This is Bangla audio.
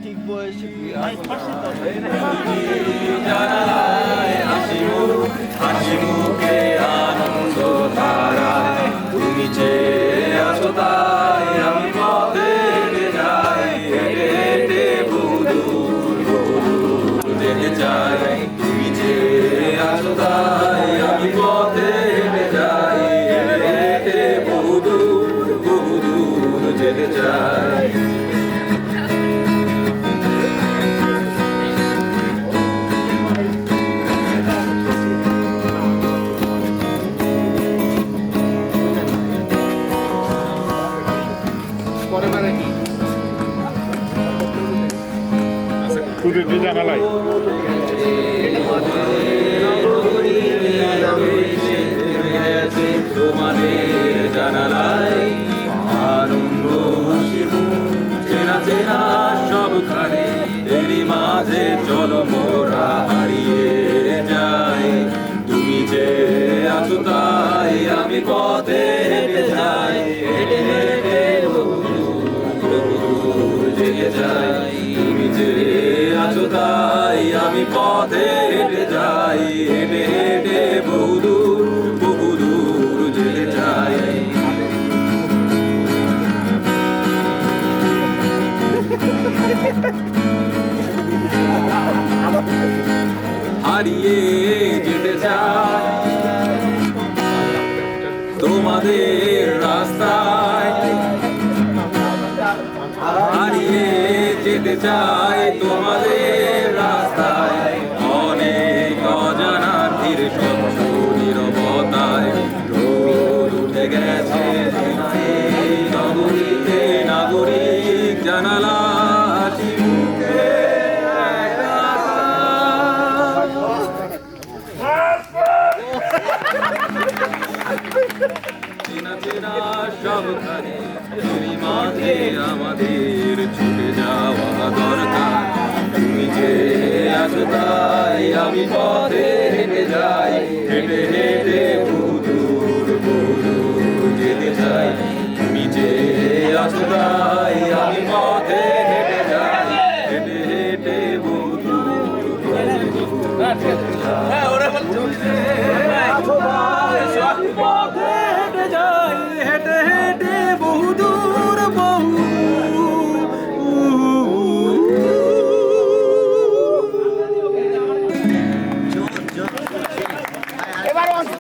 ঠিক বয়সে হাসি মুখে আনন্দ ধারায় তুমি যে আছো তাই আমি পথে হেঁটে যাই হেঁটে হেঁটে বহুদূর যেতে চাই তুমি যে আছো তাই আমি পথে হেঁটে যাই হেঁটে হেঁটে বহুদূর যেতে চাই তোমাদের জানালাই আনন্দ চেনা চেনা সবখানে এরই মাঝে চলো মোরা হারিয়ে যাই তুমি যে আছো তাই আমি পথে হেঁটে যাই হেঁটে হেঁটে বহুদূর যেতে যাই তুমি যে আছো তাই আমি পথে হেঁটে যাই হেঁটে হেঁটে বহুদূর যেতে চাই হারিয়ে যেতে চাই তোমাদের রাস্তায় হারিয়ে যেতে চাই তোমাদের রাস্তায় অনেক অজানা ধীর স্বচ্ছ নীরবতায় রোদ উঠে গেছে নগরীতে নাগরিক জানালা হাসি মুখে চেনা চেনা সবখানে তুমি মাঝে আমাদের ছুটে যাওয়া দরকার তুমি যে আছো তাই আমি পথে হেঁটে যাই হেঁটে হেঁটে বহুদূর যেতে চাই তুমি যে আছো তাই আমি পথে